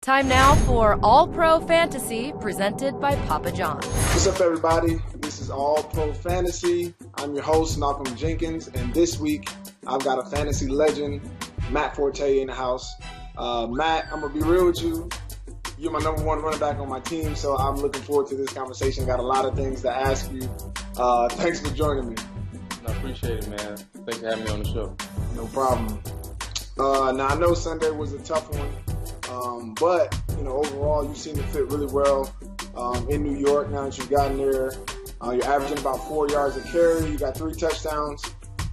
Time now for All Pro Fantasy, presented by Papa John. What's up, everybody? This is All Pro Fantasy. I'm your host, Malcolm Jenkins, and this week I've got a fantasy legend, Matt Forte, in the house. Matt, I'm going to be real with you. You're my number one running back on my team, so I'm looking forward to this conversation. Got a lot of things to ask you. Thanks for joining me. I appreciate it, man. Thanks for having me on the show. No problem. Now, I know Sunday was a tough one. But, overall, you seem to fit really well in New York now that you've gotten there. You're averaging about 4 yards a carry. You got 3 touchdowns.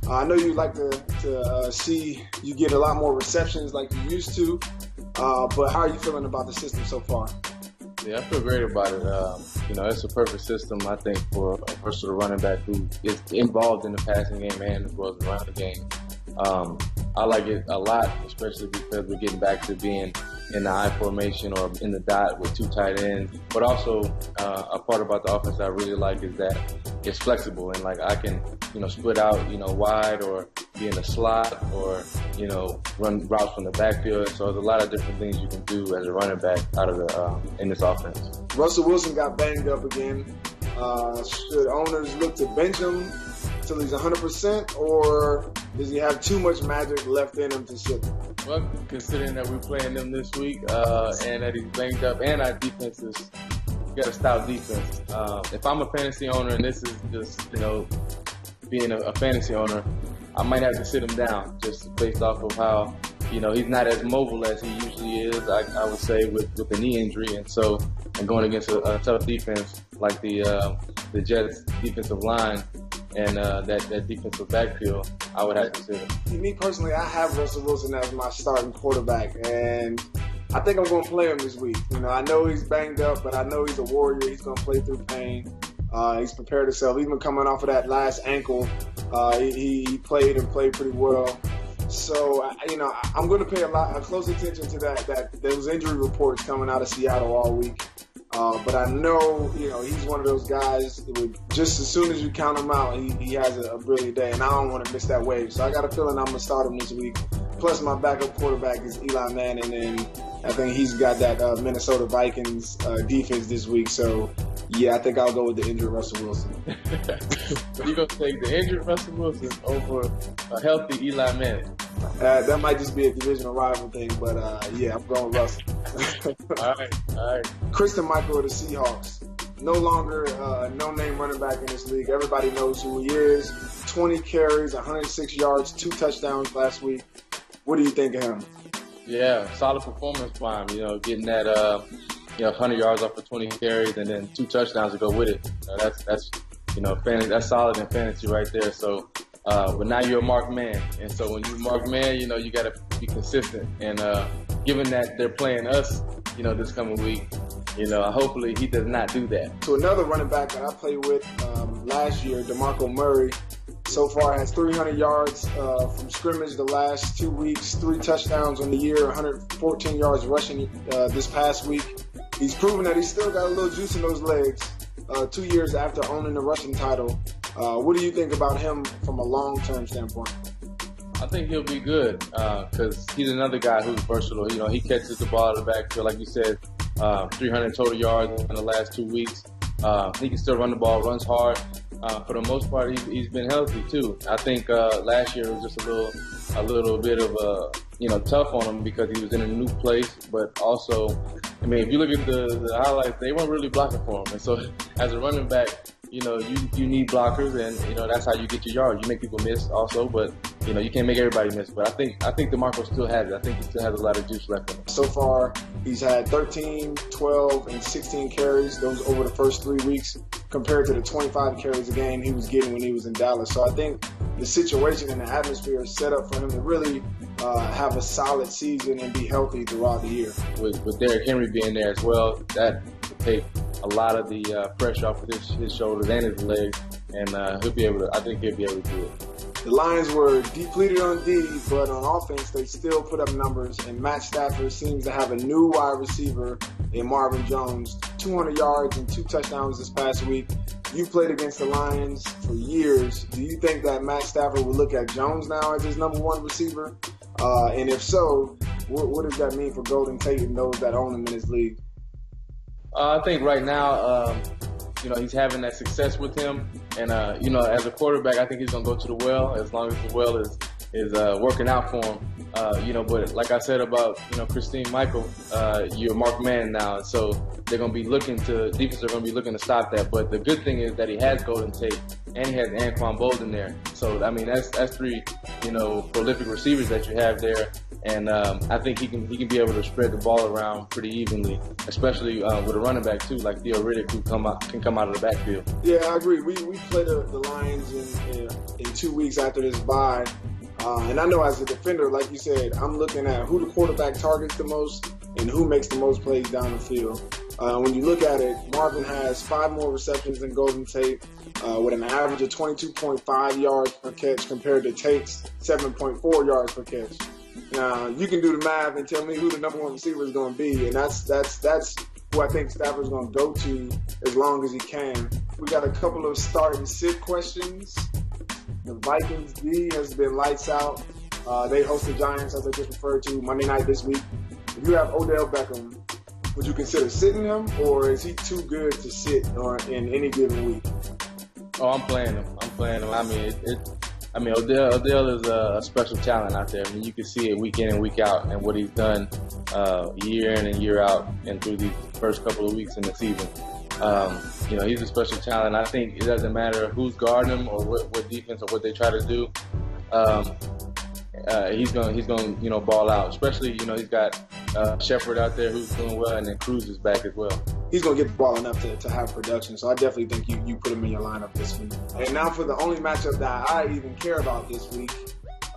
I know you like to see you get a lot more receptions like you used to. But how are you feeling about the system so far? Yeah, I feel great about it. It's a perfect system, I think, for a versatile running back who is involved in the passing game and as well as the running game. I like it a lot, especially because we're getting back to being in the I formation or in the dot with 2 tight ends. But also, a part about the offense I really like is that it's flexible and I can, split out, wide or be in the slot or, run routes from the backfield. So there's a lot of different things you can do as a running back out of the in this offense. Russell Wilson got banged up again. Should owners look to bench him until he's 100%, or does he have too much magic left in him to sit him? Well, considering that we're playing them this week and that he's banged up and our defense is got a stout defense. If I'm a fantasy owner and this is just, being a fantasy owner, I might have to sit him down just based off of how, he's not as mobile as he usually is, I would say, with the knee injury. And going against a tough defense like the Jets defensive line, and that defensive backfield, I would have to sit him. Me personally, I have Russell Wilson as my starting quarterback, and I think I'm going to play him this week. I know he's banged up, but I know he's a warrior. He's going to play through pain. He's prepared himself. Even coming off of that last ankle, he played pretty well. So, I'm going to pay a close attention to those injury reports coming out of Seattle all week. But I know, he's one of those guys that just as soon as you count him out, he has a brilliant day, and I don't want to miss that wave. So I got a feeling I'm going to start him this week. Plus, my backup quarterback is Eli Manning, and I think he's got that Minnesota Vikings defense this week. So, yeah, I think I'll go with the injured Russell Wilson. You're going to take the injured Russell Wilson over a healthy Eli Manning? That might just be a divisional rival thing, but yeah, I'm going Russell. All right. Christian Michael of the Seahawks. No longer a no-name running back in this league. Everybody knows who he is. 20 carries, 106 yards, 2 touchdowns last week. What do you think of him? Yeah, solid performance by him. Getting that 100 yards off of 20 carries and then 2 touchdowns to go with it. That's fantasy, that's solid in fantasy right there. So, but now you're a marked man, and so when you're a marked man, you got to be consistent. And given that they're playing us, this coming week, hopefully he does not do that. So another running back that I played with last year, DeMarco Murray, so far has 300 yards from scrimmage the last 2 weeks, 3 touchdowns on the year, 114 yards rushing this past week. He's proven that he's still got a little juice in those legs 2 years after owning the rushing title. What do you think about him from a long-term standpoint? I think he'll be good because he's another guy who's versatile. He catches the ball out of the backfield, like you said, 300 total yards in the last 2 weeks. He can still run the ball, runs hard. For the most part, he's been healthy too. I think last year was just a little bit of tough on him because he was in a new place. But also, if you look at the highlights, they weren't really blocking for him. And so, as a running back, you need blockers, and that's how you get your yards. You make people miss also, but you can't make everybody miss. But I think DeMarco still has it. I think he still has a lot of juice left in him. So far, he's had 13, 12, and 16 carries. Those over the first 3 weeks, compared to the 25 carries a game he was getting when he was in Dallas. So I think the situation and the atmosphere is set up for him to really have a solid season and be healthy throughout the year. With Derrick Henry being there as well, that will take a lot of the pressure off of his shoulders and his legs, and he'll be able to. I think he'll be able to do it. The Lions were depleted on D, but on offense they still put up numbers, and Matt Stafford seems to have a new wide receiver in Marvin Jones. 200 yards and 2 touchdowns this past week. You played against the Lions for years. Do you think that Matt Stafford will look at Jones now as his number 1 receiver? And if so, What does that mean for Golden Tate and those that own him in this league? I think right now, he's having that success with him, and as a quarterback, I think he's gonna go to the well as long as the well is working out for him. But like I said about Christine Michael, you're Mark Man now, so they're gonna be defense are gonna be looking to stop that. But the good thing is that he has Golden Tate and he has Anquan Bolden there. So I mean that's three prolific receivers that you have there. And I think he can be able to spread the ball around pretty evenly, especially with a running back too, like Theo Riddick, who can come out of the backfield. Yeah, I agree. We play the Lions in 2 weeks after this bye, and I know as a defender, like you said, I'm looking at who the quarterback targets the most and who makes the most plays down the field. When you look at it, Marvin has 5 more receptions than Golden Tate, with an average of 22.5 yards per catch compared to Tate's 7.4 yards per catch. Now, you can do the math and tell me who the number 1 receiver is going to be, and that's who I think Stafford's going to go to as long as he can. We got a couple of start and sit questions. The Vikings D has been lights out. They host the Giants, as I just referred to, Monday night this week. If you have Odell Beckham, would you consider sitting him, or is he too good to sit in any given week? Oh, I'm playing him. I mean, Odell is a special talent out there. I mean, you can see it week in and week out, and what he's done year in and year out, and through these first couple of weeks in the season. He's a special talent. I think it doesn't matter who's guarding him or what defense or what they try to do. He's going ball out. Especially he's got Shepard out there who's doing well, and then Cruz is back as well. He's going to get the ball enough to have production, so I definitely think you put him in your lineup this week. And now for the only matchup that I even care about this week,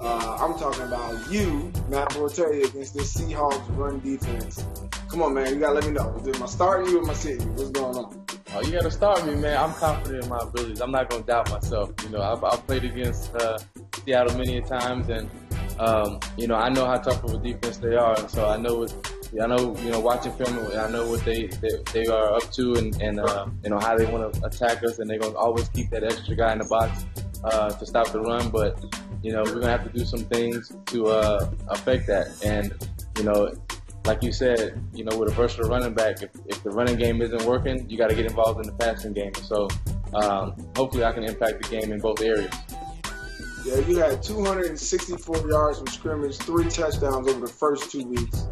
I'm talking about you, Matt Forte, against this Seahawks run defense. Come on, man, you got to let me know. Am I starting you or am I sitting you? What's going on? Oh, you got to start me, man. I'm confident in my abilities. I'm not going to doubt myself. I've played against Seattle many a times, and I know how tough of a defense they are, and so I know watching film, I know what they are up to, and how they want to attack us, and they're going to always keep that extra guy in the box to stop the run. But we're going to have to do some things to affect that. And like you said, with a versatile running back, if the running game isn't working, you got to get involved in the passing game. So hopefully I can impact the game in both areas. Yeah, you had 264 yards from scrimmage, 3 touchdowns over the first 2 weeks.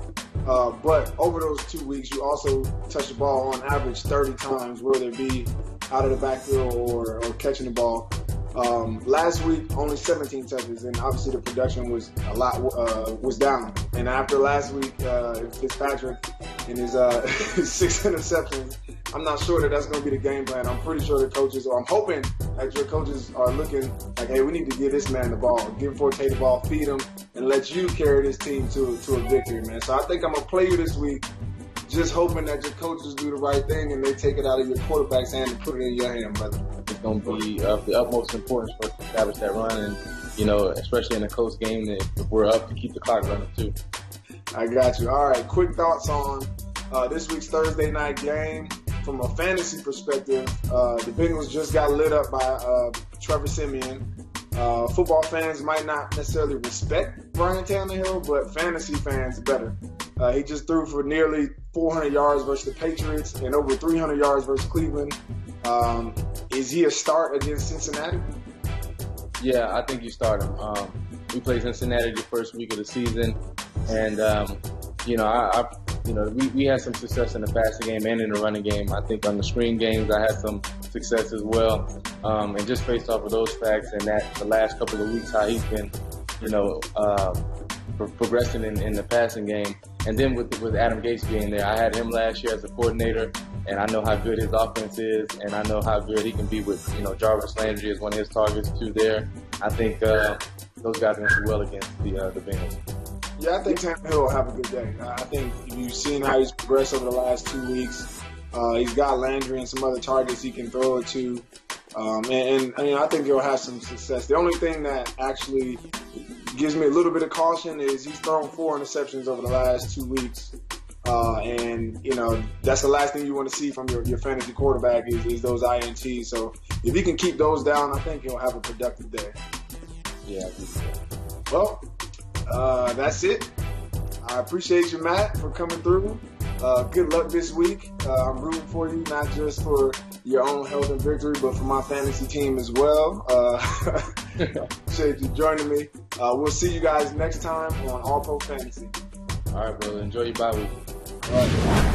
But over those 2 weeks, you also touched the ball on average 30 times, whether it be out of the backfield or catching the ball. Last week, only 17 touches, and obviously the production was was down. And after last week, Fitzpatrick and his 6 interceptions, I'm not sure that's going to be the game plan. I'm pretty sure the coaches, or I'm hoping that your coaches are looking like, hey, we need to give this man the ball, give Forte the ball, feed him, and let you carry this team to a victory, man. So I think I'm going to play you this week, just hoping that your coaches do the right thing and they take it out of your quarterback's hand and put it in your hand, brother. It's going to be of the utmost importance for us to establish that run, and especially in a close game, if we're up, to keep the clock running too. I got you. All right, quick thoughts on this week's Thursday night game. From a fantasy perspective, the Bengals just got lit up by Trevor Siemian. Football fans might not necessarily respect Brian Tannehill, but fantasy fans better. He just threw for nearly 400 yards versus the Patriots and over 300 yards versus Cleveland. Is he a start against Cincinnati? Yeah, I think you start him. We played Cincinnati the first week of the season, and we had some success in the passing game and in the running game. I think on the screen games, I had some success as well. And just based off of those facts and that the last couple of weeks, how he's been, progressing in the passing game. And then with Adam Gase being there, I had him last year as a coordinator, and I know how good his offense is, and I know how good he can be with, Jarvis Landry as one of his targets too there. I think those guys are going to do well against the Bengals. Yeah, I think Tannehill will have a good day. I think you've seen how he's progressed over the last 2 weeks. He's got Landry and some other targets he can throw it to. I think he'll have some success. The only thing that actually gives me a little bit of caution is he's thrown 4 interceptions over the last 2 weeks. That's the last thing you want to see from your fantasy quarterback is those INTs. So if he can keep those down, I think he'll have a productive day. Yeah, I think so. Well, that's it. I appreciate you, Matt, for coming through. Good luck this week. I'm rooting for you, not just for your own health and victory, but for my fantasy team as well. Appreciate you joining me. We'll see you guys next time on All Pro Fantasy. All right, brother. Enjoy your bye week. All right.